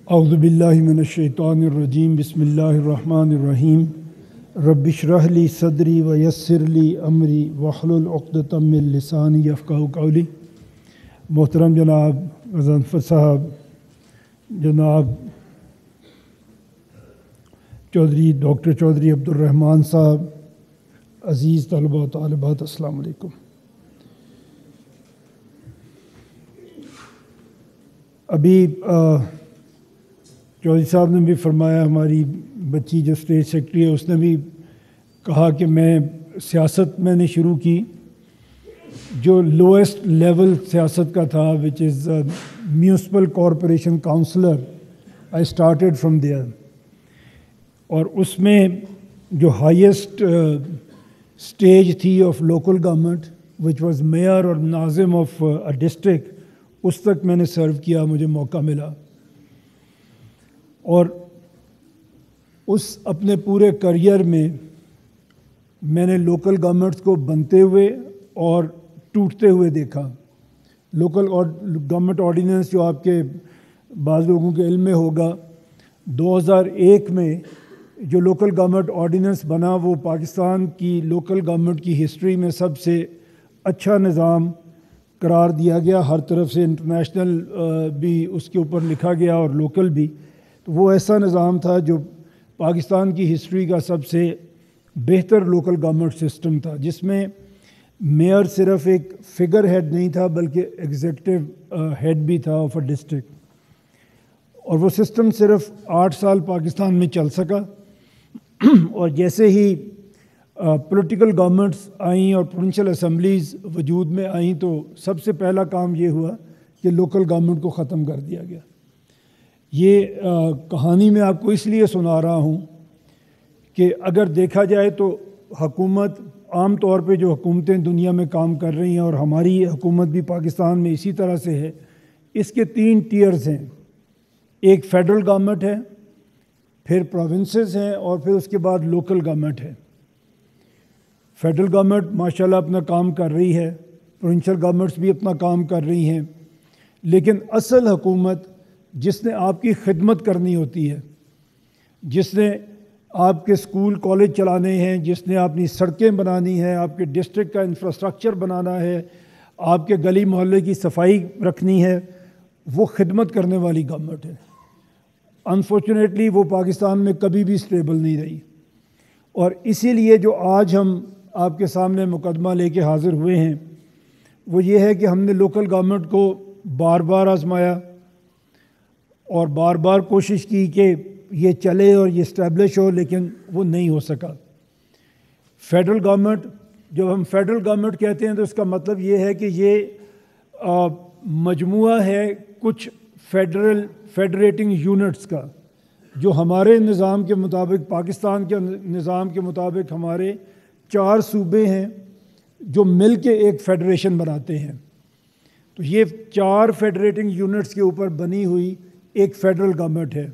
اعوذ باللہ من الشیطان الرجیم بسم اللہ الرحمن الرحیم رب اشرح لی صدری ویسر لی امری واحلل عقدۃ من لسانی یفقہوا قولی۔ محترم جناب غضنفر صاحب، جناب چودھری ڈاکٹر چودھری عبدالرحمن صاحب، عزیز طلبہ و طالبات، السلام علیکم۔ ابھی چودھری صاحب نے بھی فرمایا، ہماری بچی جو اسٹیٹ سیکرٹری ہے اس نے بھی کہا کہ میں سیاست میں نے شروع کی جو لوئسٹ لیول سیاست کا تھا، which is municipal corporation councillor. I started from there, اور اس میں جو ہائیسٹ اسٹیج تھی of local government which was mayor اور ناظم آف اے ڈسٹرکٹ، اس تک میں نے سرو کیا، مجھے موقع ملا۔ اور اس اپنے پورے کریئر میں نے لوکل گورنمنٹس کو بنتے ہوئے اور ٹوٹتے ہوئے دیکھا۔ لوکل گورنمنٹ آرڈیننس جو آپ کے بعض لوگوں کے علم میں ہوگا، 2001 میں جو لوکل گورنمنٹ آرڈیننس بنا وہ پاکستان کی لوکل گورنمنٹ کی ہسٹری میں سب سے اچھا نظام قرار دیا گیا، ہر طرف سے انٹرنیشنل بھی اس کے اوپر لکھا گیا اور لوکل بھی۔ تو وہ ایسا نظام تھا جو پاکستان کی ہسٹری کا سب سے بہتر لوکل گورنمنٹ سسٹم تھا، جس میں میئر صرف ایک فگر ہیڈ نہیں تھا بلکہ ایگزیکٹو ہیڈ بھی تھا آف اے ڈسٹرکٹ۔ اور وہ سسٹم صرف 8 سال پاکستان میں چل سکا، اور جیسے ہی پولیٹیکل گورنمنٹس آئیں اور پروونشل اسمبلیز وجود میں آئیں تو سب سے پہلا کام یہ ہوا کہ لوکل گورنمنٹ کو ختم کر دیا گیا۔ یہ کہانی میں آپ کو اس لیے سنا رہا ہوں کہ اگر دیکھا جائے تو حکومت عام طور پہ جو حکومتیں دنیا میں کام کر رہی ہیں، اور ہماری حکومت بھی پاکستان میں اسی طرح سے ہے، اس کے 3 ٹیئرز ہیں۔ ایک فیڈرل گورنمنٹ ہے، پھر پروونسز ہیں، اور پھر اس کے بعد لوکل گورنمنٹ ہے۔ فیڈرل گورنمنٹ ماشاءاللہ اپنا کام کر رہی ہے، پروونشل گورنمنٹس بھی اپنا کام کر رہی ہیں، لیکن اصل حکومت جس نے آپ کی خدمت کرنی ہوتی ہے، جس نے آپ کے اسکول کالج چلانے ہیں، جس نے اپنی سڑکیں بنانی ہیں، آپ کے ڈسٹرکٹ کا انفراسٹرکچر بنانا ہے، آپ کے گلی محلے کی صفائی رکھنی ہے، وہ خدمت کرنے والی گورنمنٹ ہے۔ انفارچونیٹلی وہ پاکستان میں کبھی بھی اسٹیبل نہیں رہی، اور اسی لیے جو آج ہم آپ کے سامنے مقدمہ لے کے حاضر ہوئے ہیں وہ یہ ہے کہ ہم نے لوکل گورنمنٹ کو بار بار آزمایا اور بار بار کوشش کی کہ یہ چلے اور یہ اسٹیبلش ہو، لیکن وہ نہیں ہو سکا۔ فیڈرل گورنمنٹ، جب ہم فیڈرل گورنمنٹ کہتے ہیں تو اس کا مطلب یہ ہے کہ یہ مجموعہ ہے کچھ فیڈریٹنگ یونٹس کا، جو ہمارے نظام کے مطابق، پاکستان کے نظام کے مطابق ہمارے 4 صوبے ہیں جو مل کے ایک فیڈریشن بناتے ہیں۔ تو یہ 4 فیڈریٹنگ یونٹس کے اوپر بنی ہوئی ایک فیڈرل گورنمنٹ ہے،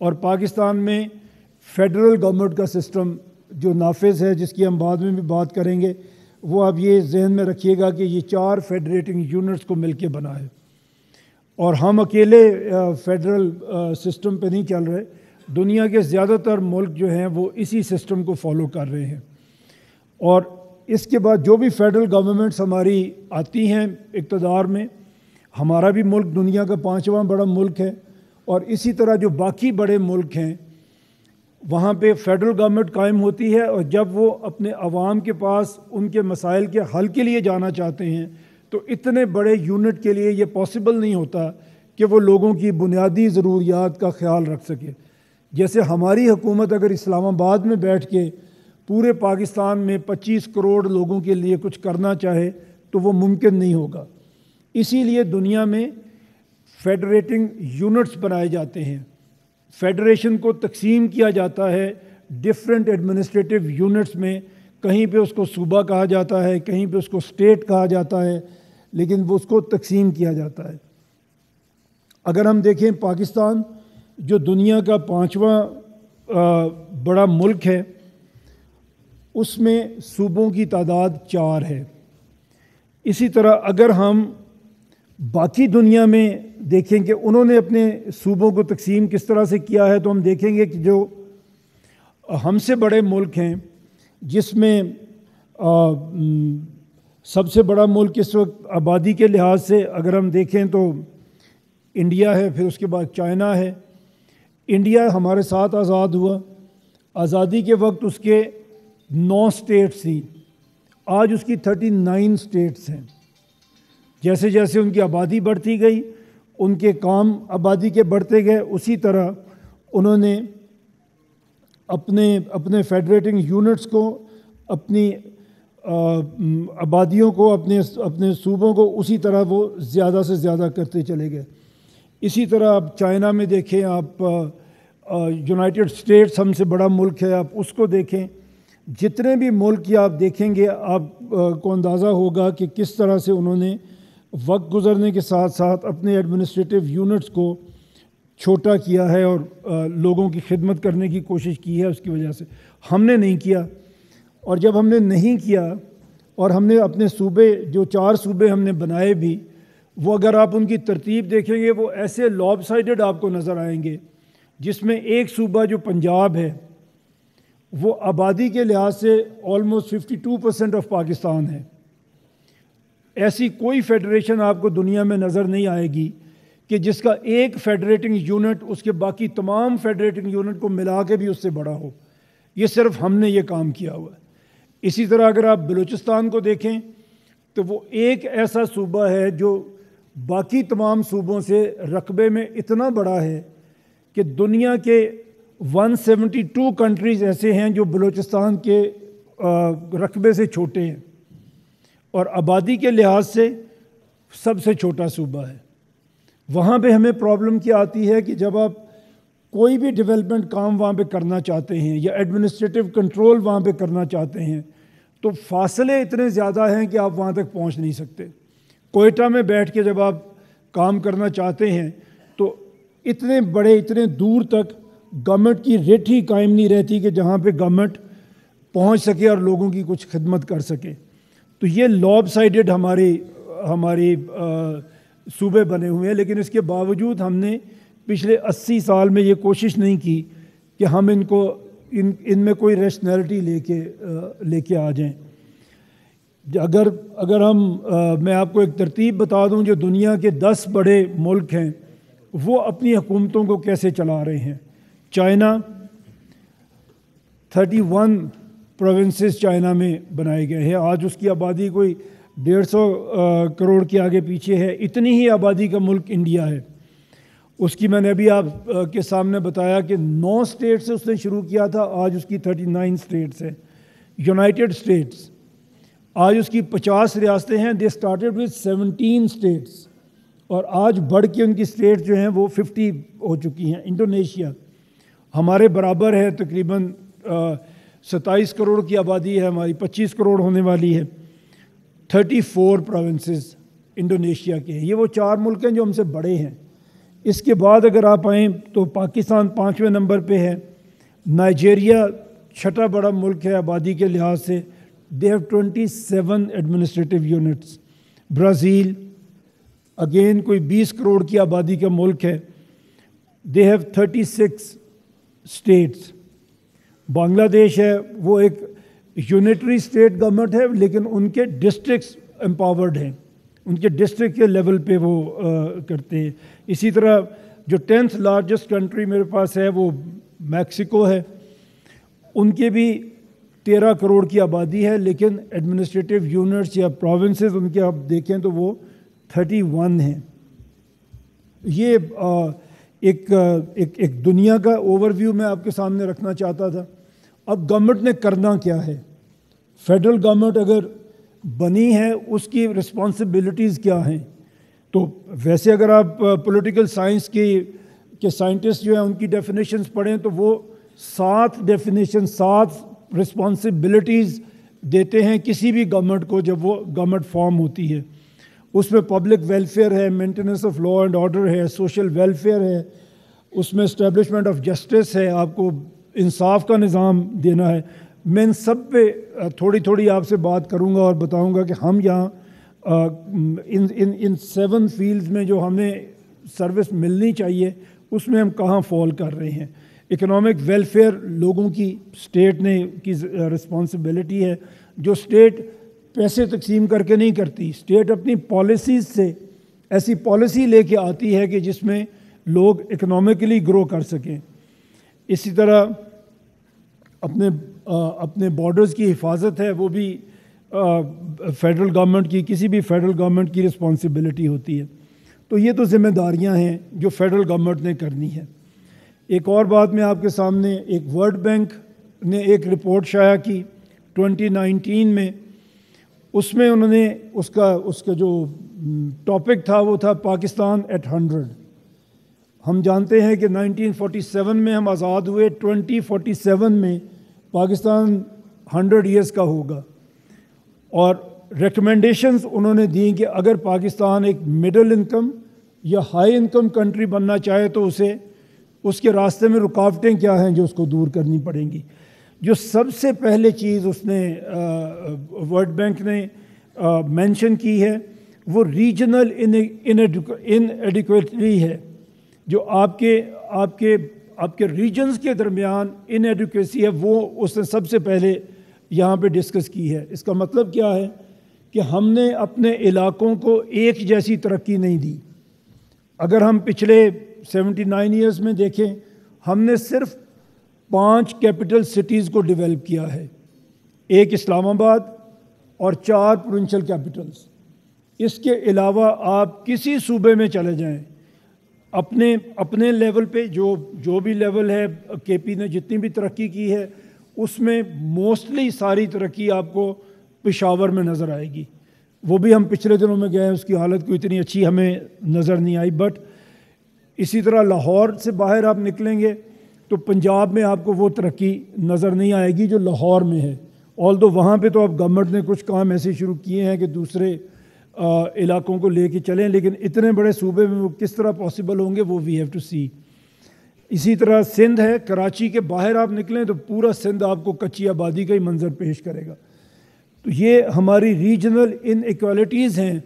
اور پاکستان میں فیڈرل گورنمنٹ کا سسٹم جو نافذ ہے، جس کی ہم بعد میں بھی بات کریں گے، وہ آپ یہ ذہن میں رکھیے گا کہ یہ 4 فیڈریٹنگ یونٹس کو مل کے بنا ہے، اور ہم اکیلے فیڈرل سسٹم پہ نہیں چل رہے۔ دنیا کے زیادہ تر ملک جو ہیں وہ اسی سسٹم کو فالو کر رہے ہیں۔ اور اس کے بعد جو بھی فیڈرل گورنمنٹس ہماری آتی ہیں اقتدار میں، ہمارا بھی ملک دنیا کا 5واں بڑا ملک ہے، اور اسی طرح جو باقی بڑے ملک ہیں وہاں پہ فیڈرل گورنمنٹ قائم ہوتی ہے، اور جب وہ اپنے عوام کے پاس ان کے مسائل کے حل کے لیے جانا چاہتے ہیں تو اتنے بڑے یونٹ کے لیے یہ پاسبل نہیں ہوتا کہ وہ لوگوں کی بنیادی ضروریات کا خیال رکھ سکے۔ جیسے ہماری حکومت اگر اسلام آباد میں بیٹھ کے پورے پاکستان میں 25 کروڑ لوگوں کے لیے کچھ کرنا چاہے تو وہ ممکن نہیں ہوگا۔ اسی لیے دنیا میں فیڈریٹنگ یونٹس بنائے جاتے ہیں، فیڈریشن کو تقسیم کیا جاتا ہے ڈفرینٹ ایڈمنسٹریٹو یونٹس میں۔ کہیں پہ اس کو صوبہ کہا جاتا ہے، کہیں پہ اس کو اسٹیٹ کہا جاتا ہے، لیکن وہ اس کو تقسیم کیا جاتا ہے۔ اگر ہم دیکھیں پاکستان جو دنیا کا 5واں بڑا ملک ہے، اس میں صوبوں کی تعداد 4 ہے۔ اسی طرح اگر ہم باقی دنیا میں دیکھیں کہ انہوں نے اپنے صوبوں کو تقسیم کس طرح سے کیا ہے، تو ہم دیکھیں گے کہ جو ہم سے بڑے ملک ہیں، جس میں سب سے بڑا ملک اس وقت آبادی کے لحاظ سے اگر ہم دیکھیں تو انڈیا ہے، پھر اس کے بعد چائنا ہے۔ انڈیا ہمارے ساتھ آزاد ہوا، آزادی کے وقت اس کے 9 اسٹیٹس تھیں، آج اس کی 39 اسٹیٹس ہیں۔ جیسے جیسے ان کی آبادی بڑھتی گئی، ان کے کام آبادی کے بڑھتے گئے، اسی طرح انہوں نے اپنے فیڈریٹنگ یونٹس کو، اپنی آبادیوں کو، اپنے صوبوں کو اسی طرح وہ زیادہ سے زیادہ کرتے چلے گئے۔ اسی طرح آپ چائنا میں دیکھیں، آپ یونائٹڈ اسٹیٹس ہم سے بڑا ملک ہے، آپ اس کو دیکھیں، جتنے بھی ملک کی آپ دیکھیں گے آپ کو اندازہ ہوگا کہ کس طرح سے انہوں نے وقت گزرنے کے ساتھ ساتھ اپنے ایڈمنسٹریٹو یونٹس کو چھوٹا کیا ہے اور لوگوں کی خدمت کرنے کی کوشش کی ہے۔ اس کی وجہ سے ہم نے نہیں کیا، اور جب ہم نے نہیں کیا اور ہم نے اپنے صوبے، جو 4 صوبے ہم نے بنائے بھی، وہ اگر آپ ان کی ترتیب دیکھیں گے وہ ایسے لاب سائڈڈ آپ کو نظر آئیں گے، جس میں ایک صوبہ جو پنجاب ہے وہ آبادی کے لحاظ سے آلموسٹ 52% آف پاکستان ہے۔ ایسی کوئی فیڈریشن آپ کو دنیا میں نظر نہیں آئے گی کہ جس کا ایک فیڈریٹنگ یونٹ اس کے باقی تمام فیڈریٹنگ یونٹ کو ملا کے بھی اس سے بڑا ہو۔ یہ صرف ہم نے یہ کام کیا ہوا ہے۔ اسی طرح اگر آپ بلوچستان کو دیکھیں تو وہ ایک ایسا صوبہ ہے جو باقی تمام صوبوں سے رقبے میں اتنا بڑا ہے کہ دنیا کے 172 کنٹریز ایسے ہیں جو بلوچستان کے رقبے سے چھوٹے ہیں، اور آبادی کے لحاظ سے سب سے چھوٹا صوبہ ہے۔ وہاں پہ ہمیں پرابلم کیا آتی ہے کہ جب آپ کوئی بھی ڈیولپمنٹ کام وہاں پہ کرنا چاہتے ہیں یا ایڈمنسٹریٹو کنٹرول وہاں پہ کرنا چاہتے ہیں، تو فاصلے اتنے زیادہ ہیں کہ آپ وہاں تک پہنچ نہیں سکتے۔ کوئٹہ میں بیٹھ کے جب آپ کام کرنا چاہتے ہیں تو اتنے دور تک گورنمنٹ کی ریٹ ہی قائم نہیں رہتی کہ جہاں پہ گورنمنٹ پہنچ سکے اور لوگوں کی کچھ خدمت کر سکے۔ تو یہ لاب سائڈڈ ہماری صوبے بنے ہوئے ہیں، لیکن اس کے باوجود ہم نے پچھلے 80 سال میں یہ کوشش نہیں کی کہ ہم ان میں کوئی ریشنلٹی لے کے آ جائیں۔ اگر میں آپ کو ایک ترتیب بتا دوں جو دنیا کے 10 بڑے ملک ہیں وہ اپنی حکومتوں کو کیسے چلا رہے ہیں۔ چائنا 31 پروونسز چائنا میں بنائے گئے ہیں، آج اس کی آبادی کوئی 150 کروڑ کے آگے پیچھے ہے۔ اتنی ہی آبادی کا ملک انڈیا ہے، اس کی میں نے ابھی آپ کے سامنے بتایا کہ 9 اسٹیٹ سے اس نے شروع کیا تھا، آج اس کی 39 اسٹیٹس ہیں۔ یونائٹڈ اسٹیٹس آج اس کی 50 ریاستیں ہیں، دے اسٹارٹیڈ ود 17 اسٹیٹس، اور آج بڑھ کے ان کی اسٹیٹ جو ہیں وہ 50 ہو چکی ہیں۔ انڈونیشیا ہمارے برابر ہے، تقریباً 27 کروڑ کی آبادی ہے ہماری، 25 کروڑ ہونے والی ہے۔ 34 پروونسز انڈونیشیا کے ہیں۔ یہ وہ 4 ملک ہیں جو ہم سے بڑے ہیں۔ اس کے بعد اگر آپ آئیں تو پاکستان 5ویں نمبر پہ ہے، نائجیریا 6واں بڑا ملک ہے آبادی کے لحاظ سے، they have 27 administrative units. Brazil again کوئی 20 کروڑ کی آبادی کا ملک ہے، دے ہیو 36 اسٹیٹس۔ بنگلہ دیش ہے، وہ ایک یونٹری اسٹیٹ گورنمنٹ ہے، لیکن ان کے ڈسٹرکٹس امپاورڈ ہیں، ان کے ڈسٹرکٹ کے لیول پہ وہ کرتے ہیں۔ اسی طرح جو 10th لارجسٹ کنٹری میرے پاس ہے وہ میکسیکو ہے، ان کے بھی 13 کروڑ کی آبادی ہے، لیکن ایڈمنسٹریٹو یونٹس یا پروونسز ان کے آپ دیکھیں تو وہ 31 ہیں۔ یہ ایک دنیا کا اوور ویو میں آپ کے سامنے رکھنا چاہتا تھا۔ اب گورنمنٹ نے کرنا کیا ہے؟ فیڈرل گورنمنٹ اگر بنی ہے اس کی رسپانسبلٹیز کیا ہیں؟ تو ویسے اگر آپ پولیٹیکل سائنس کے سائنٹسٹ جو ہیں ان کی ڈیفینیشنز پڑھیں تو وہ 7 رسپانسبلٹیز دیتے ہیں کسی بھی گورنمنٹ کو جب وہ گورنمنٹ فارم ہوتی ہے۔ اس میں پبلک ویلفیئر ہے، maintenance of law and order ہے، سوشل ویلفیئر ہے، اس میں اسٹیبلشمنٹ آف جسٹس ہے، آپ کو انصاف کا نظام دینا ہے۔ میں ان سب پہ تھوڑی آپ سے بات کروں گا اور بتاؤں گا کہ ہم یہاں ان 7 فیلڈز میں جو ہمیں سروس ملنی چاہیے اس میں ہم کہاں فال کر رہے ہیں. اکنامک ویلفیئر لوگوں کی اسٹیٹ نے کی رسپانسبلٹی ہے. جو اسٹیٹ پیسے تقسیم کر کے نہیں کرتی, اسٹیٹ اپنی پالیسیز سے ایسی پالیسی لے کے آتی ہے کہ جس میں لوگ اکنامکلی گرو کر سکیں. اسی طرح اپنے بارڈرز کی حفاظت ہے, وہ بھی فیڈرل گورنمنٹ کی, کسی بھی فیڈرل گورنمنٹ کی رسپانسبلٹی ہوتی ہے. تو یہ تو ذمہ داریاں ہیں جو فیڈرل گورنمنٹ نے کرنی ہے. ایک اور بات میں آپ کے سامنے, ایک ورلڈ بینک نے ایک رپورٹ شائع کی 2019 میں. اس میں انہوں نے اس کا جو ٹاپک تھا وہ تھا پاکستان ایٹ 100. ہم جانتے ہیں کہ 1947 میں ہم آزاد ہوئے, 2047 میں پاکستان 100 ایئرس کا ہوگا. اور ریکمنڈیشنز انہوں نے دیں کہ اگر پاکستان ایک مڈل انکم یا ہائی انکم کنٹری بننا چاہے تو اسے اس کے راستے میں رکاوٹیں کیا ہیں جو اس کو دور کرنی پڑیں گی. جو سب سے پہلے چیز اس نے ورلڈ بینک نے مینشن کی ہے وہ ریجنل ان ایڈیکویٹلی ہے. جو آپ کے ریجنز کے درمیان ان ایڈیکویسی ہے وہ اس نے سب سے پہلے یہاں پہ ڈسکس کی ہے. اس کا مطلب کیا ہے کہ ہم نے اپنے علاقوں کو ایک جیسی ترقی نہیں دی. اگر ہم پچھلے 79 ایئرس میں دیکھیں, ہم نے صرف 5 کیپٹل سٹیز کو ڈیولپ کیا ہے, ایک اسلام آباد اور 4 پروونشل کیپٹلز. اس کے علاوہ آپ کسی صوبے میں چلے جائیں, اپنے لیول پہ جو بھی لیول ہے, کے پی نے جتنی بھی ترقی کی ہے اس میں موسٹلی ساری ترقی آپ کو پشاور میں نظر آئے گی. وہ بھی ہم پچھلے دنوں میں گئے, اس کی حالت کوئی اتنی اچھی ہمیں نظر نہیں آئی. بٹ اسی طرح لاہور سے باہر آپ نکلیں گے تو پنجاب میں آپ کو وہ ترقی نظر نہیں آئے گی جو لاہور میں ہے. آلدو وہاں پہ تو اب گورنمنٹ نے کچھ کام ایسے شروع کیے ہیں کہ دوسرے علاقوں کو لے کے چلیں, لیکن اتنے بڑے صوبے میں وہ کس طرح پاسبل ہوں گے وہ وی ہیو ٹو سی. اسی طرح سندھ ہے, کراچی کے باہر آپ نکلیں تو پورا سندھ آپ کو کچی آبادی کا ہی منظر پیش کرے گا. تو یہ ہماری ریجنل ان ایکوالٹیز ہیں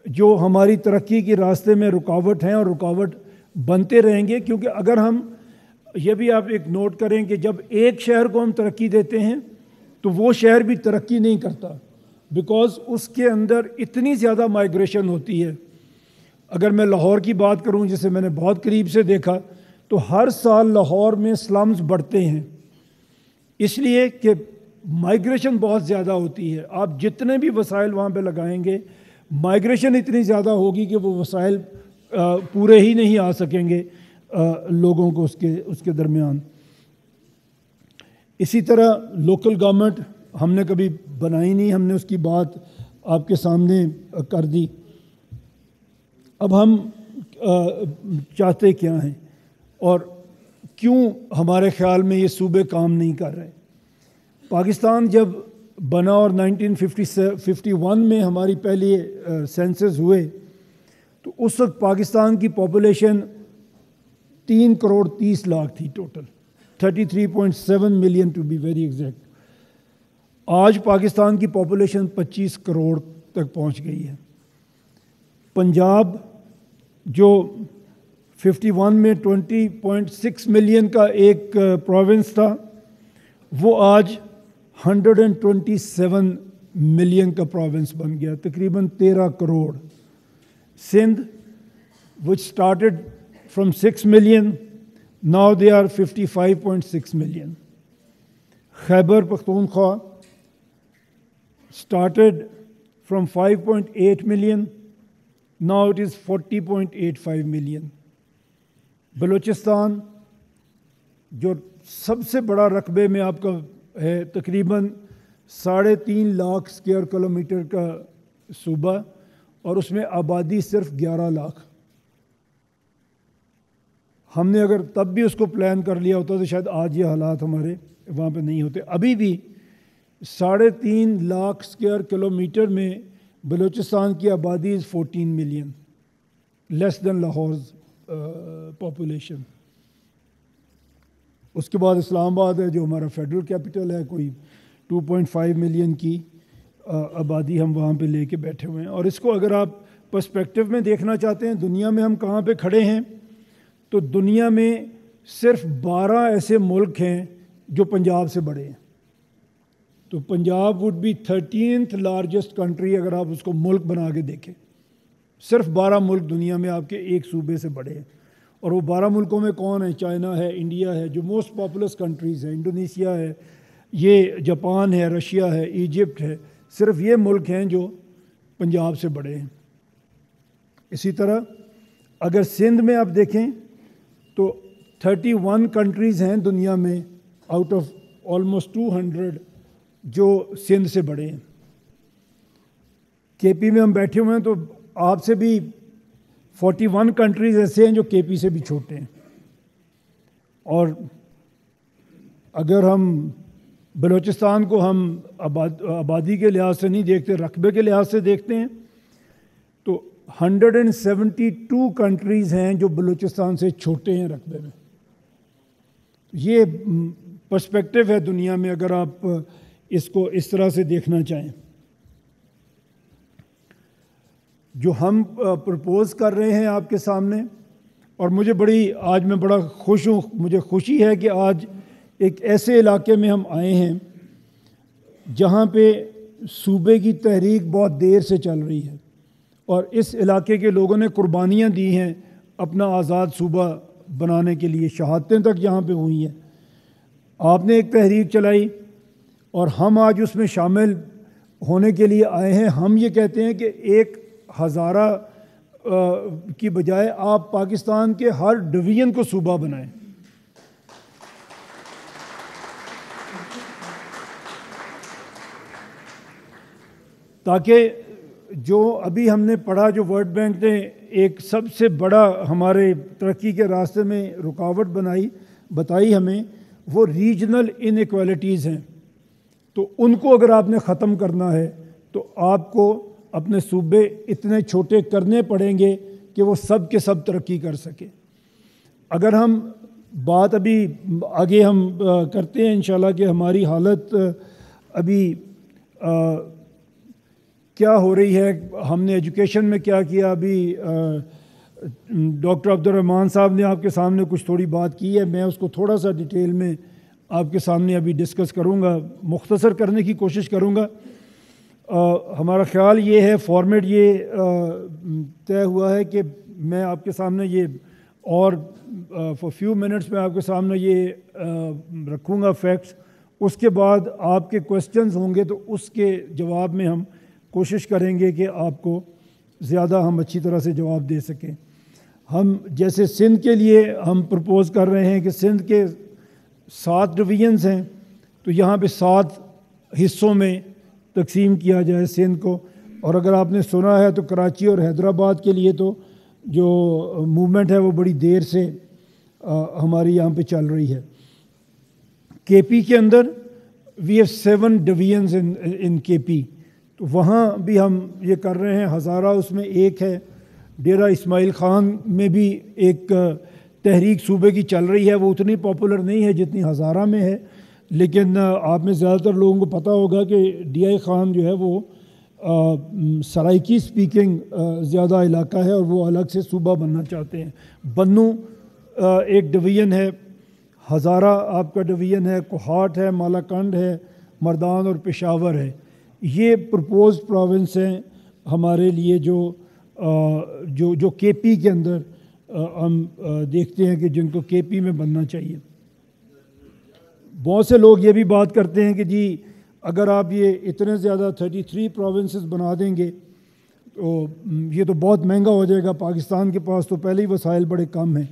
جو ہماری ترقی کے راستے میں رکاوٹ ہیں اور رکاوٹ بنتے رہیں گے. کیونکہ اگر ہم یہ بھی آپ ایک نوٹ کریں کہ جب ایک شہر کو ہم ترقی دیتے ہیں تو وہ شہر بھی ترقی نہیں کرتا, بیکاز اس کے اندر اتنی زیادہ مائیگریشن ہوتی ہے. اگر میں لاہور کی بات کروں جسے میں نے بہت قریب سے دیکھا, تو ہر سال لاہور میں سلمز بڑھتے ہیں اس لیے کہ مائیگریشن بہت زیادہ ہوتی ہے. آپ جتنے بھی وسائل وہاں پہ لگائیں گے, مائیگریشن اتنی زیادہ ہوگی کہ وہ وسائل پورے ہی نہیں آ سکیں گے لوگوں کو اس کے درمیان. اسی طرح لوکل گورنمنٹ ہم نے کبھی بنائی نہیں, ہم نے اس کی بات آپ کے سامنے کر دی. اب ہم چاہتے کیا ہیں اور کیوں ہمارے خیال میں یہ صوبے کام نہیں کر رہے. پاکستان جب بنا اور 1951 میں ہماری پہلی سینسز ہوئے تو اس وقت پاکستان کی پاپولیشن 3 کروڑ 30 لاکھ تھی total, 33.7 million to be very exact. آج پاکستان کی پاپولیشن 25 کروڑ تک پہنچ گئی ہے. پنجاب جو 51 میں 20.6 ملین کا ایک پروونس تھا, وہ آج 127 ملین کا پروونس بن گیا, تقریباً 13 crore. Sindh which started from 6 million, now they are 55.6 million. Khyber Pakhtunkhwa started from 5.8 million, now it is 40.85 million. Balochistan جو سب سے بڑا رقبے میں آپ کا ہے, تقریباً 3.5 لاکھ اسکوائر کلومیٹر کا صوبہ, اور اس میں آبادی صرف 11 لاکھ. ہم نے اگر تب بھی اس کو پلان کر لیا ہوتا تو شاید آج یہ حالات ہمارے وہاں پہ نہیں ہوتے. ابھی بھی 3.5 لاکھ اسکوائر کلومیٹر میں بلوچستان کی آبادی 14 ملین, لیس دین لاہورز پاپولیشن. اس کے بعد اسلام آباد ہے جو ہمارا فیڈرل کیپٹل ہے, کوئی 2.5 ملین کی آبادی ہم وہاں پہ لے کے بیٹھے ہوئے ہیں. اور اس کو اگر آپ پرسپیکٹو میں دیکھنا چاہتے ہیں دنیا میں ہم کہاں پہ کھڑے ہیں، تو دنیا میں صرف 12 ایسے ملک ہیں جو پنجاب سے بڑے ہیں. تو Punjab would be 13th largest country اگر آپ اس کو ملک بنا کے دیکھیں. صرف 12 ملک دنیا میں آپ کے ایک صوبے سے بڑے ہیں. اور وہ 12 ملکوں میں کون ہیں؟ چائنا ہے، انڈیا ہے جو موسٹ پاپولس کنٹریز ہیں، انڈونیشیا ہے، یہ جاپان ہے، رشیا ہے، ایجپٹ ہے. صرف یہ ملک ہیں جو پنجاب سے بڑے ہیں. اسی طرح اگر سندھ میں آپ دیکھیں تو 31 کنٹریز ہیں دنیا میں آؤٹ آف آلموسٹ 200 جو سندھ سے بڑے ہیں. کے پی میں ہم بیٹھے ہوئے ہیں تو آپ سے بھی 41 کنٹریز ایسے ہیں جو کے پی سے بھی چھوٹے ہیں. اور اگر ہم بلوچستان کو ہم آبادی کے لحاظ سے نہیں دیکھتے، رقبے کے لحاظ سے دیکھتے ہیں تو 172 کنٹریز ہیں جو بلوچستان سے چھوٹے ہیں رقبے میں. یہ پرسپیکٹو ہے دنیا میں اگر آپ اس کو اس طرح سے دیکھنا چاہیں. جو ہم پرپوز کر رہے ہیں آپ کے سامنے، اور آج میں بڑا خوش ہوں، مجھے خوشی ہے کہ آج ایک ایسے علاقے میں ہم آئے ہیں جہاں پہ صوبے کی تحریک بہت دیر سے چل رہی ہے اور اس علاقے کے لوگوں نے قربانیاں دی ہیں اپنا آزاد صوبہ بنانے کے لیے، شہادتیں تک یہاں پہ ہوئی ہیں. آپ نے ایک تحریک چلائی اور ہم آج اس میں شامل ہونے کے لیے آئے ہیں. ہم یہ کہتے ہیں کہ ایک ہزارہ کی بجائے آپ پاکستان کے ہر ڈویژن کو صوبہ بنائیں. تاکہ جو ابھی ہم نے پڑھا، جو ورلڈ بینک نے ایک سب سے بڑا ہمارے ترقی کے راستے میں رکاوٹ بتائی ہمیں، وہ ریجنل ان ایکوالٹیز ہیں. تو ان کو اگر آپ نے ختم کرنا ہے تو آپ کو اپنے صوبے اتنے چھوٹے کرنے پڑیں گے کہ وہ سب کے سب ترقی کر سکیں. اگر ہم بات ابھی آگے ہم کرتے ہیں انشاءاللہ کہ ہماری حالت ابھی کیا ہو رہی ہے، ہم نے ایجوکیشن میں کیا کیا. ابھی ڈاکٹر عبدالرحمٰن صاحب نے آپ کے سامنے کچھ تھوڑی بات کی ہے، میں اس کو تھوڑا سا ڈیٹیل میں آپ کے سامنے ابھی ڈسکس کروں گا، مختصر کرنے کی کوشش کروں گا. ہمارا خیال یہ ہے، فارمیٹ یہ طے ہوا ہے کہ میں آپ کے سامنے یہ اور فار فیو منٹس میں آپ کے سامنے یہ رکھوں گا فیکٹس. اس کے بعد آپ کے کوسچنز ہوں گے تو اس کے جواب میں ہم کوشش کریں گے کہ آپ کو زیادہ ہم اچھی طرح سے جواب دے سکیں. ہم جیسے سندھ کے لیے ہم پرپوز کر رہے ہیں کہ سندھ کے 7 ڈویژنز ہیں تو یہاں پہ 7 حصوں میں تقسیم کیا جائے سندھ کو. اور اگر آپ نے سنا ہے تو کراچی اور حیدرآباد کے لیے تو جو موومنٹ ہے وہ بڑی دیر سے ہماری یہاں پہ چل رہی ہے. کے پی کے اندر وی ہیو 7 ڈویژنز ان کے پی، تو وہاں بھی ہم یہ کر رہے ہیں. ہزارہ اس میں ایک ہے، ڈیرہ اسماعیل خان میں بھی ایک تحریک صوبے کی چل رہی ہے. وہ اتنی پاپولر نہیں ہے جتنی ہزارہ میں ہے، لیکن آپ میں زیادہ تر لوگوں کو پتہ ہوگا کہ ڈی آئی خان جو ہے وہ سرائکی سپیکنگ زیادہ علاقہ ہے اور وہ الگ سے صوبہ بننا چاہتے ہیں. بنو ایک ڈویژن ہے، ہزارہ آپ کا ڈویژن ہے، کوہاٹ ہے، مالاکنڈ ہے، مردان اور پشاور ہے. یہ پرپوز پروونس ہیں ہمارے لیے جو کے پی کے اندر ہم دیکھتے ہیں کہ جن کو کے پی میں بننا چاہیے. بہت سے لوگ یہ بھی بات کرتے ہیں کہ جی اگر آپ یہ اتنے زیادہ 33 پروونسز بنا دیں گے تو یہ تو بہت مہنگا ہو جائے گا، پاکستان کے پاس تو پہلے ہی وسائل بڑے کم ہیں.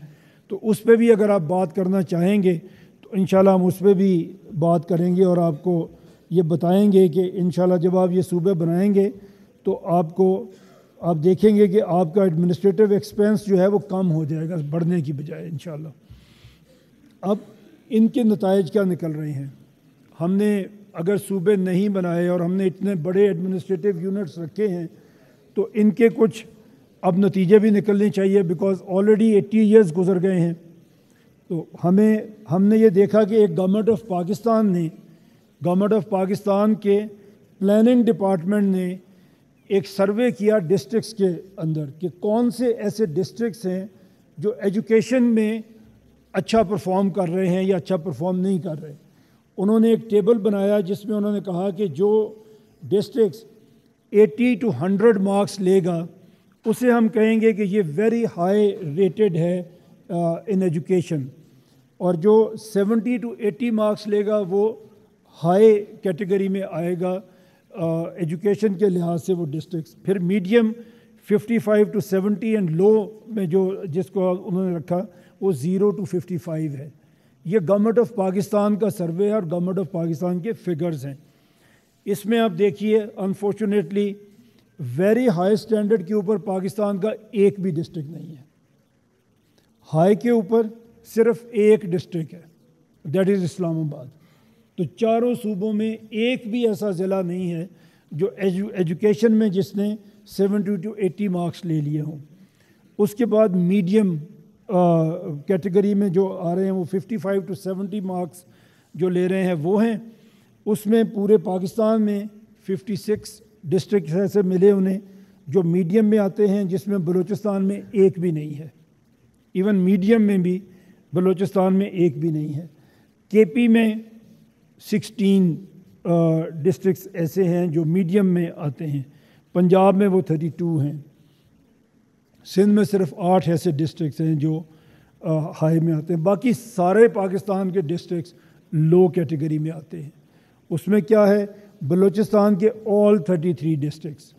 تو اس پہ بھی اگر آپ بات کرنا چاہیں گے تو انشاءاللہ ہم اس پہ بھی بات کریں گے اور آپ کو یہ بتائیں گے کہ انشاءاللہ جب آپ یہ صوبے بنائیں گے تو آپ دیکھیں گے کہ آپ کا ایڈمنسٹریٹو ایکسپینس جو ہے وہ کم ہو جائے گا بڑھنے کی بجائے انشاءاللہ. اب ان کے نتائج کیا نکل رہے ہیں؟ ہم نے اگر صوبے نہیں بنائے اور ہم نے اتنے بڑے ایڈمنسٹریٹو یونٹس رکھے ہیں تو ان کے کچھ اب نتیجے بھی نکلنے چاہیے، بیکاز آلریڈی 80 ایئرز گزر گئے ہیں. تو ہم نے یہ دیکھا کہ ایک گورنمنٹ آف پاکستان کے پلاننگ ڈپارٹمنٹ نے ایک سروے کیا ڈسٹرکٹس کے اندر کہ کون سے ایسے ڈسٹرکٹس ہیں جو ایجوکیشن میں اچھا پرفارم کر رہے ہیں یا اچھا پرفارم نہیں کر رہے. انہوں نے ایک ٹیبل بنایا جس میں انہوں نے کہا کہ جو ڈسٹرکٹس 80 to 100 مارکس لے گا اسے ہم کہیں گے کہ یہ ویری ہائی ریٹڈ ہے ان ایجوکیشن, اور جو 70 to 80 مارکس لے گا وہ ہائی کیٹیگری میں آئے گا ایجوکیشن کے لحاظ سے وہ ڈسٹرکٹس. پھر میڈیم 55 to 70 اینڈ لو میں جو جس کو انہوں نے رکھا وہ 0 to 55 ہے. یہ گورنمنٹ آف پاکستان کا سروے ہے اور گورنمنٹ آف پاکستان کے فگرز ہیں. اس میں آپ دیکھیے انفارچونیٹلی ویری ہائی اسٹینڈرڈ کے اوپر پاکستان کا ایک بھی ڈسٹرکٹ نہیں ہے. ہائی کے اوپر صرف ایک ڈسٹرکٹ ہے, دیٹ از اسلام آباد. تو چاروں صوبوں میں ایک بھی ایسا ضلع نہیں ہے جو ایجوکیشن میں جس نے 70 to 80 مارکس لے لیے ہوں. اس کے بعد میڈیم کیٹیگری میں جو آ رہے ہیں وہ 55 to 70 مارکس جو لے رہے ہیں وہ ہیں. اس میں پورے پاکستان میں 56 ڈسٹرکٹ ایسے ملے انہیں جو میڈیم میں آتے ہیں, جس میں بلوچستان میں ایک بھی نہیں ہے. ایون میڈیم میں بھی بلوچستان میں ایک بھی نہیں ہے. کے پی میں 16 ڈسٹرکٹس ایسے ہیں جو میڈیم میں آتے ہیں. پنجاب میں وہ 32 ہیں. سندھ میں صرف 8 ایسے ڈسٹرکٹس ہیں جو ہائی میں آتے ہیں. باقی سارے پاکستان کے ڈسٹرکٹس لو کیٹیگری میں آتے ہیں. اس میں کیا ہے, بلوچستان کے all 33 districts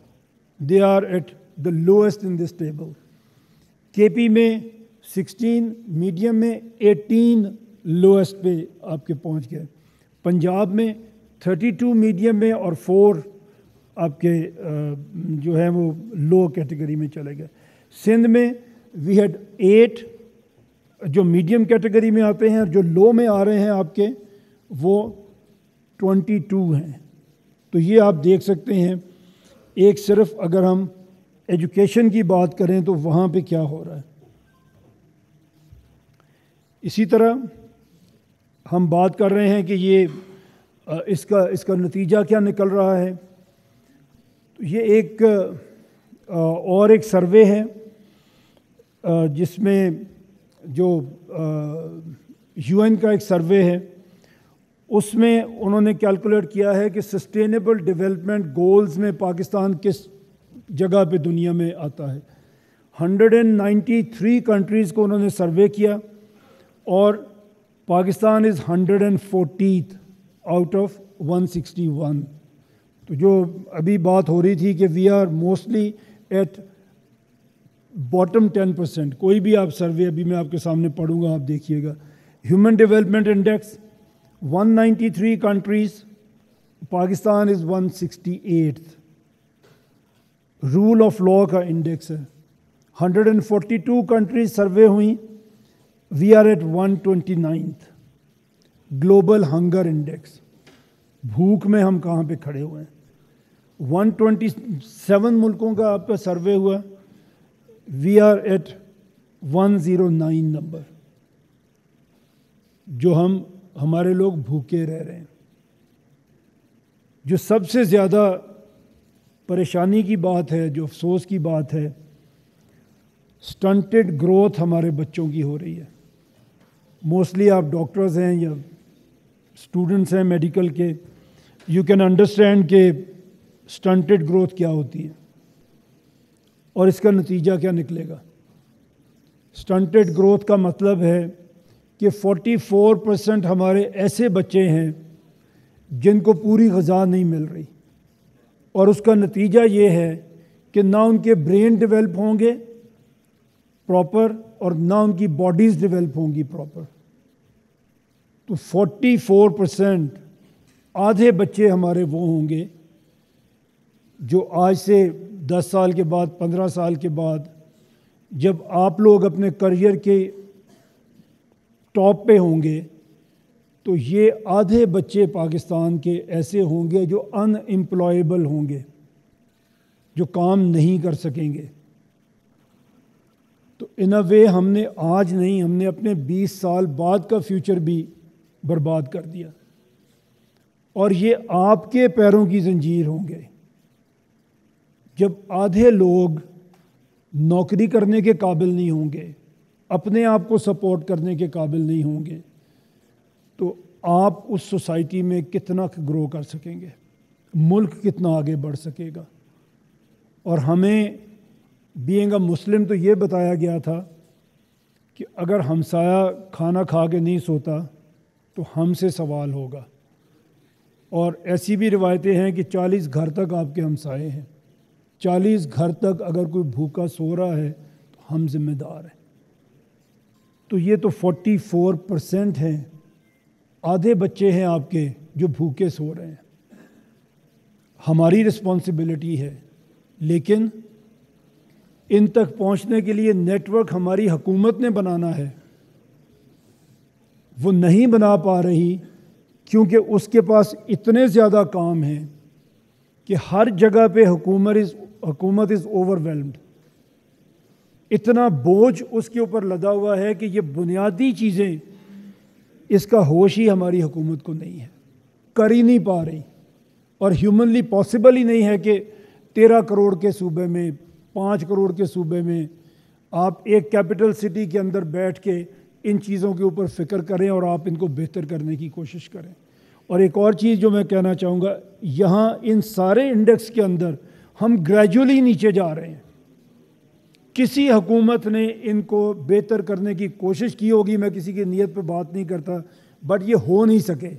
they are at the lowest in this table. K P میں 16, میڈیم میں 18 لوئسٹ پہ آپ کے پہنچ گئے. پنجاب میں 32 میڈیم میں اور 4 آپ کے جو ہیں وہ لو کیٹیگری میں چلے گئے. سندھ میں وی ہیڈ 8 جو میڈیم کیٹیگری میں آتے ہیں, اور جو لو میں آ رہے ہیں آپ کے وہ 22 ہیں. تو یہ آپ دیکھ سکتے ہیں ایک صرف اگر ہم ایجوکیشن کی بات کریں تو وہاں پہ کیا ہو رہا ہے. اسی طرح ہم بات کر رہے ہیں کہ یہ اس کا نتیجہ کیا نکل رہا ہے. یہ ایک اور ایک سروے ہے جس میں جو یو این کا ایک سروے ہے, اس میں انہوں نے کیلکولیٹ کیا ہے کہ سسٹینیبل ڈیولپمنٹ گولز میں پاکستان کس جگہ پہ دنیا میں آتا ہے. 193 کنٹریز کو انہوں نے سروے کیا اور پاکستان از 140th آؤٹ آف 161. تو جو ابھی بات ہو رہی تھی کہ we are mostly at bottom 10%. کوئی بھی آپ سروے ابھی میں آپ کے سامنے پڑھوں گا, آپ دیکھیے گا. Human development index 193 countries, Pakistan is 168th. Rule of law کا انڈیکس ہے 142 کنٹریز سروے ہوئیں, we are at 129th. Global hunger index, بھوک میں ہم کہاں پہ کھڑے ہوئے ہیں, 127 ملکوں کا آپ کا سروے ہوا, وی آر ایٹ 109 نمبر. جو ہمارے لوگ بھوکے رہ رہے ہیں. جو سب سے زیادہ پریشانی کی بات ہے, جو افسوس کی بات ہے, سٹنٹڈ گروتھ ہمارے بچوں کی ہو رہی ہے. موسٹلی آپ ڈاکٹرز ہیں یا اسٹوڈنٹس ہیں میڈیکل کے, یو کین انڈرسٹینڈ کہ سٹنٹڈ گروتھ کیا ہوتی ہے اور اس کا نتیجہ کیا نکلے گا. سٹنٹڈ گروتھ کا مطلب ہے کہ 44% ہمارے ایسے بچے ہیں جن کو پوری غذا نہیں مل رہی, اور اس کا نتیجہ یہ ہے کہ نہ ان کے برین ڈیولپ ہوں گے پراپر اور نہ ان کی باڈیز ڈیولپ ہوں گی پراپر. تو 44% آدھے بچے ہمارے وہ ہوں گے جو آج سے 10 سال کے بعد 15 سال کے بعد جب آپ لوگ اپنے کریئر کے ٹاپ پہ ہوں گے تو یہ آدھے بچے پاکستان کے ایسے ہوں گے جو ان امپلائیبل ہوں گے, جو کام نہیں کر سکیں گے. تو ان اے وے ہم نے آج نہیں, ہم نے اپنے 20 سال بعد کا فیوچر بھی برباد کر دیا, اور یہ آپ کے پیروں کی زنجیر ہوں گے. جب آدھے لوگ نوکری کرنے کے قابل نہیں ہوں گے، اپنے آپ کو سپورٹ کرنے کے قابل نہیں ہوں گے، تو آپ اس سوسائٹی میں کتنا گرو کر سکیں گے، ملک کتنا آگے بڑھ سکے گا۔ اور ہمیں بینگ اے مسلم تو یہ بتایا گیا تھا کہ اگر ہمسایہ کھانا کھا کے نہیں سوتا تو ہم سے سوال ہوگا، اور ایسی بھی روایتیں ہیں کہ 40 گھر تک آپ کے ہمسائے ہیں، 40 گھر تک اگر کوئی بھوکا سو رہا ہے تو ہم ذمہ دار ہیں۔ تو یہ تو 44% ہیں، آدھے بچے ہیں آپ کے جو بھوکے سو رہے ہیں۔ ہماری رسپانسبلٹی ہے، لیکن ان تک پہنچنے کے لیے نیٹ ورک ہماری حکومت نے بنانا ہے، وہ نہیں بنا پا رہی کیونکہ اس کے پاس اتنے زیادہ کام ہیں کہ ہر جگہ پہ حکومت از اوور ویلمڈ، اتنا بوجھ اس کے اوپر لدا ہوا ہے کہ یہ بنیادی چیزیں اس کا ہوش ہی ہماری حکومت کو نہیں ہے، کر ہی نہیں پا رہی، اور ہیومنلی پاسبل ہی نہیں ہے کہ 13 کروڑ کے صوبے میں، 5 کروڑ کے صوبے میں آپ ایک کیپٹل سٹی کے اندر بیٹھ کے ان چیزوں کے اوپر فکر کریں اور آپ ان کو بہتر کرنے کی کوشش کریں۔ اور ایک اور چیز جو میں کہنا چاہوں گا، یہاں ان سارے انڈیکس کے اندر ہم گریجولی نیچے جا رہے ہیں۔ کسی حکومت نے ان کو بہتر کرنے کی کوشش کی ہوگی، میں کسی کی نیت پہ بات نہیں کرتا، بٹ یہ ہو نہیں سکے۔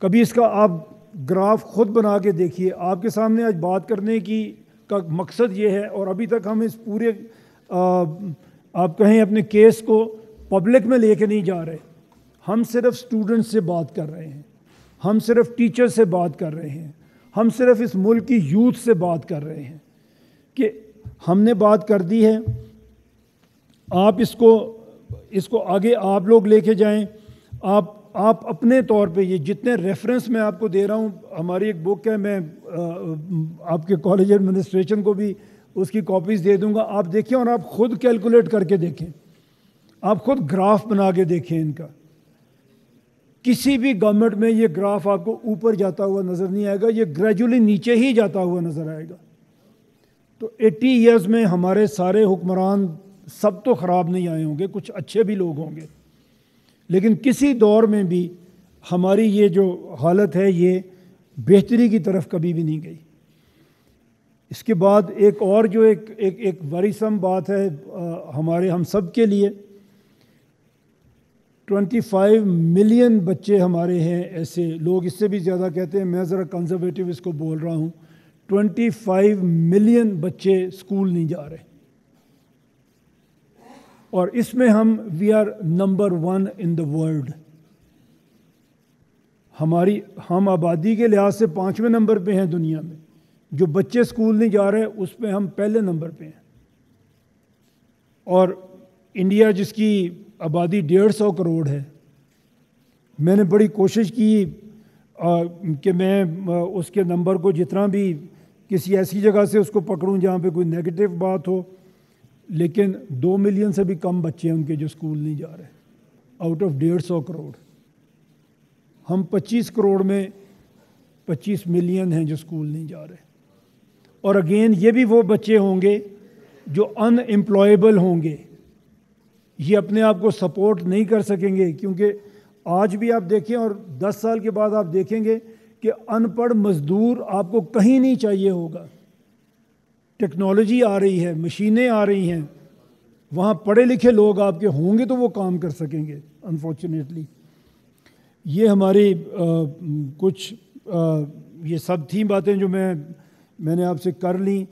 کبھی اس کا آپ گراف خود بنا کے دیکھیے، آپ کے سامنے آج بات کرنے کا مقصد یہ ہے، اور ابھی تک ہم اس پورے آپ کہیں اپنے کیس کو پبلک میں لے کے نہیں جا رہے، ہم صرف سٹوڈنٹ سے بات کر رہے ہیں، ہم صرف ٹیچر سے بات کر رہے ہیں، ہم صرف اس ملک کی یوتھ سے بات کر رہے ہیں کہ ہم نے بات کر دی ہے، آپ اس کو آگے آپ لوگ لے کے جائیں۔ آپ اپنے طور پہ یہ جتنے ریفرنس میں آپ کو دے رہا ہوں، ہماری ایک بک ہے، میں آپ کے کالج ایڈمنسٹریشن کو بھی اس کی کاپیز دے دوں گا، آپ دیکھیں اور آپ خود کیلکولیٹ کر کے دیکھیں، آپ خود گراف بنا کے دیکھیں ان کا۔ کسی بھی گورنمنٹ میں یہ گراف آپ کو اوپر جاتا ہوا نظر نہیں آئے گا، یہ گریجولی نیچے ہی جاتا ہوا نظر آئے گا۔ تو 80 ایئرز میں ہمارے سارے حکمران سب تو خراب نہیں آئے ہوں گے، کچھ اچھے بھی لوگ ہوں گے، لیکن کسی دور میں بھی ہماری یہ جو حالت ہے یہ بہتری کی طرف کبھی بھی نہیں گئی۔ اس کے بعد ایک اور جو ایک ورثم بات ہے ہم سب کے لیے، 25 ملین بچے ہمارے ہیں ایسے، لوگ اس سے بھی زیادہ کہتے ہیں، میں ذرا کنزرویٹو اس کو بول رہا ہوں، 25 ملین بچے اسکول نہیں جا رہے، اور اس میں we are number 1 in the world. ہم آبادی کے لحاظ سے 5ویں نمبر پہ ہیں دنیا میں، جو بچے اسکول نہیں جا رہے اس میں ہم پہلے نمبر پہ ہیں۔ اور انڈیا جس کی آبادی 150 کروڑ ہے، میں نے بڑی کوشش کی کہ میں اس کے نمبر کو جتنا بھی کسی ایسی جگہ سے اس کو پکڑوں جہاں پہ کوئی نیگیٹو بات ہو، لیکن 2 ملین سے بھی کم بچے ہیں ان کے جو اسکول نہیں جا رہے، آؤٹ آف 150 کروڑ۔ ہم 25 کروڑ میں 25 ملین ہیں جو اسکول نہیں جا رہے، اور اگین یہ بھی وہ بچے ہوں گے جو ان امپلائیبل ہوں گے، یہ اپنے آپ کو سپورٹ نہیں کر سکیں گے، کیونکہ آج بھی آپ دیکھیں اور 10 سال کے بعد آپ دیکھیں گے کہ ان پڑھ مزدور آپ کو کہیں نہیں چاہیے ہوگا۔ ٹیکنالوجی آ رہی ہے، مشینیں آ رہی ہیں، وہاں پڑھے لکھے لوگ آپ کے ہوں گے تو وہ کام کر سکیں گے۔ انفارچونیٹلی یہ ہماری کچھ یہ سب تھیں باتیں جو میں نے آپ سے کر لیں۔